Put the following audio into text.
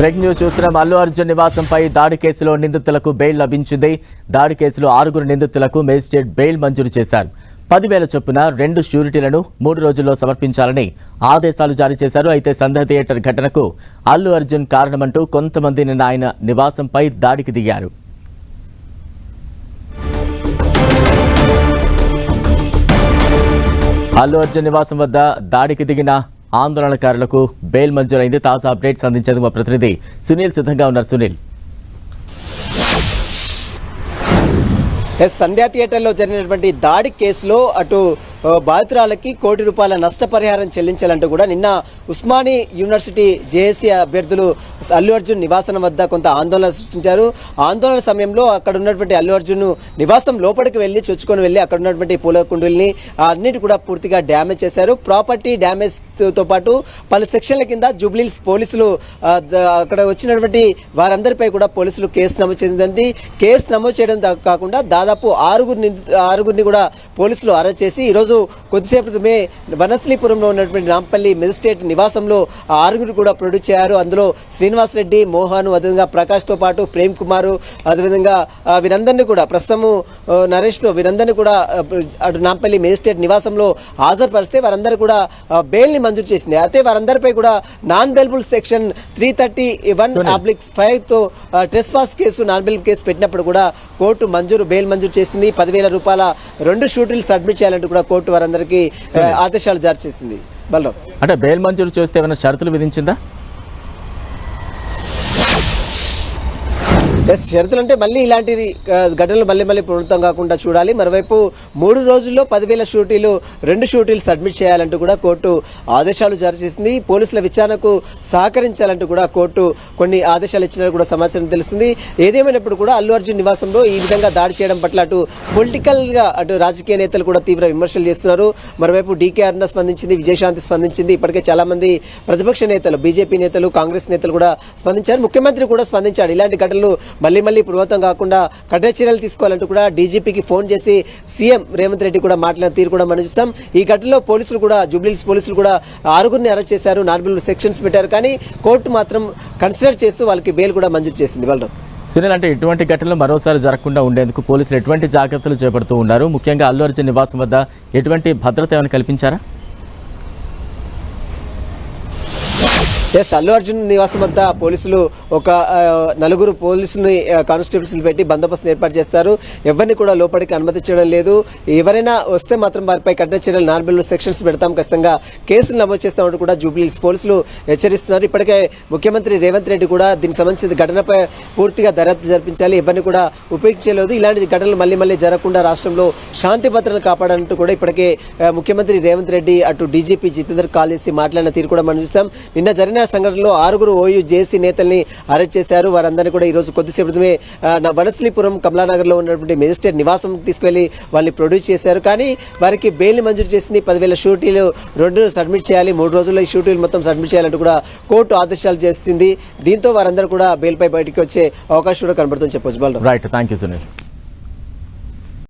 Breaking news చూస్తున్నాం. అల్లు అర్జున్ నివాసంపై దాడి కేసులో నిందితులకు బెయిల్ లభించింది. దాడి కేసులో 6 నిందితులకు మేజిస్ట్రేట్ బెయిల్ మంజూరు చేశారు. 10,000 చొప్పున 2 ష్యూరిటీలను 3 రోజుల్లో సమర్పించాలని ఆదేశాలు జారీ చేశారు. అయితే సంధ్య థియేటర్ ఘటనకు అల్లు అర్జున్ కారణమంటూ కొంతమంది నిన్న ఆయన నివాసంపై దాడికి దిగారు. అల్లు అర్జున్ నివాసం వద్ద దాడికి దిగిన ఆందోళనకారులకు బెయిల్ మంజూరైంది. తాజా అప్డేట్స్ అందించేందుకు మా ప్రతినిధి సునీల్ సిద్ధంగా ఉన్నారు. సునీల్, సంధ్యా థియేటర్లో జరిగినటువంటి దాడి కేసులో అటు బాధితురాలకి ₹1 కోటి నష్టపరిహారం చెల్లించాలంటూ కూడా నిన్న ఉస్మానియా యూనివర్సిటీ జేఏసీ అభ్యర్థులు అల్లు అర్జున్ నివాసం వద్ద కొంత ఆందోళన సృష్టించారు. ఆందోళన సమయంలో అక్కడ ఉన్నటువంటి అల్లు అర్జున్ నివాసం లోపలికి వెళ్లి చొచ్చుకొని వెళ్లి అక్కడ ఉన్నటువంటి పూల కుండీల్ని అన్నిటి కూడా పూర్తిగా డ్యామేజ్ చేశారు. ప్రాపర్టీ డ్యామేజ్ తో పాటు పలు సెక్షన్ల కింద జూబ్లీహిల్స్ పోలీసులు అక్కడ వచ్చినటువంటి వారందరిపై కూడా పోలీసులు కేసు నమోదు చేసింది. కేసు నమోదు చేయడం కాకుండా దాదాపు 6 కూడా పోలీసులు అరెస్ట్ చేసి ఈరోజు కొద్దిసేపు క్రితమే వనశ్లీపురంలో ఉన్నటువంటి నాంపల్లి మెజిస్ట్రేట్ నివాసంలో 6 కూడా ప్రొడ్యూస్ చేశారు. అందులో శ్రీనివాస్ రెడ్డి, మోహన్, అదేవిధంగా ప్రకాష్తో పాటు ప్రేమ్ కుమార్, అదేవిధంగా వీరందరినీ కూడా ప్రస్తుతము నరేష్తో వీరందరినీ కూడా అటు నాంపల్లి మెజిస్ట్రేట్ నివాసంలో హాజరుపరిస్తే వారందరూ కూడా బెయిల్ని మంజూరు చేసింది. అయితే వారందరిపై కూడా నాన్ బెయిలబుల్ సెక్షన్ 331/5 తో trespass case non bailable case పెట్టినప్పుడు కూడా కోర్టు బెయిల్ మంజూరు చేసింది. ₹10,000 2 షూటీలు సబ్మిట్ చేయాలంటూ కూడా కోర్టు వారందరికీ ఆదేశాలు జారీ చేసింది. బలరాం, అంటే బెయిల్ మంజూరు చేస్తే ఏమైనా షరతులు విధించిందా? షరతులు అంటే మళ్ళీ ఇలాంటి ఘటనలు మళ్ళీ పునరుద్ధం కాకుండా చూడాలి. మరోవైపు 3 రోజుల్లో 10,000 షూటీలు 2 షూటీలు సబ్మిట్ చేయాలంటూ కూడా కోర్టు ఆదేశాలు జారీ చేసింది. పోలీసుల విచారణకు సహకరించాలంటూ కూడా కోర్టు కొన్ని ఆదేశాలు ఇచ్చినట్టు కూడా సమాచారం తెలుస్తుంది. ఏదేమైనప్పుడు కూడా అల్లు అర్జున్ నివాసంలో ఈ విధంగా దాడి చేయడం పట్ల అటు పొలిటికల్ గా అటు రాజకీయ నేతలు కూడా తీవ్ర విమర్శలు చేస్తున్నారు. మరోవైపు డీకే అరుణ స్పందించింది, విజయశాంతి స్పందించింది. ఇప్పటికే చాలా మంది ప్రతిపక్ష నేతలు, బీజేపీ నేతలు, కాంగ్రెస్ నేతలు కూడా స్పందించారు. ముఖ్యమంత్రి కూడా స్పందించాడు. ఇలాంటి ఘటనలు మళ్ళీ పునరావృతం కాకుండా కఠిన చర్యలు తీసుకోవాలంటూ కూడా డీజీపీకి ఫోన్ చేసి సీఎం రేవంత్ రెడ్డి కూడా మాట్లాడిన తీరు కూడా మనం చూసాం. ఈ ఘటనలో పోలీసులు కూడా జూబ్లీహిల్స్ పోలీసులు కూడా 6 అరెస్ట్ చేశారు, 4 సెక్షన్స్ పెట్టారు. కానీ కోర్టు మాత్రం కన్సిడర్ చేస్తూ వాళ్ళకి బెయిల్ కూడా మంజూరు చేసింది. వాళ్ళు సునీల్, అంటే ఇటువంటి ఘటనలు మరోసారి జరగకుండా ఉండేందుకు పోలీసులు ఎటువంటి జాగ్రత్తలు చేపడుతూ ఉన్నారు? ముఖ్యంగా అల్లు అర్జున్ నివాసం వద్ద ఎటువంటి భద్రత ఏమైనా కల్పించారా? అల్లు అర్జున్ నివాసం వద్ద పోలీసులు ఒక 4 పోలీసులని కానిస్టేబుల్స్ పెట్టి బందోబస్తును ఏర్పాటు చేస్తారు. ఎవరిని కూడా లోపలికి అనుమతించడం లేదు. ఎవరైనా వస్తే మాత్రం వారిపై కఠిన చర్యలు నాన్ బెయిలబుల్ సెక్షన్స్ పెడతాం, ఖచ్చితంగా కేసులు నమోదు చేస్తామంటూ కూడా జూబ్లీహిల్స్ పోలీసులు హెచ్చరిస్తున్నారు. ఇప్పటికే ముఖ్యమంత్రి రేవంత్ రెడ్డి కూడా దీనికి సంబంధించిన ఘటనపై పూర్తిగా దర్యాప్తు జరిపించాలి, ఎవరిని కూడా ఉపేక్షించలేదు. ఇలాంటి ఘటనలు మళ్ళీ జరగకుండా రాష్ట్రంలో శాంతి భద్రతలు కాపాడాలంటూ కూడా ఇప్పటికే ముఖ్యమంత్రి రేవంత్ రెడ్డి అటు డీజీపీ జితేందర్ కాల్ చేసి మాట్లాడిన తీరు కూడా మనం చూస్తాం. నిన్న జరిగిన సంఘటనలో 6 ఓయూ జేసీ నేతల్ని అరెస్ట్ చేశారు. వారందరినీ కూడా ఈ రోజు కొద్దిసేపు క్రితమే వనశ్లీపురం కమలానగర్ లో ఉన్నటువంటి మెజిస్ట్రేట్ నివాసం తీసుకెళ్లి వాళ్ళని ప్రొడ్యూస్ చేశారు. కానీ వారికి బెయిల్ మంజూరు చేసింది. 10,000 షూటీలు 2 సబ్మిట్ చేయాలి, 3 రోజుల్లో ఈ షూటీలు మొత్తం సబ్మిట్ చేయాలంటూ కూడా కోర్టు ఆదేశాలు చేసింది. దీంతో వారందరూ కూడా బెయిల్ పై బయటికి వచ్చే అవకాశం కూడా కనబడుతుందని చెప్పొచ్చు. Right, thank you Sunil.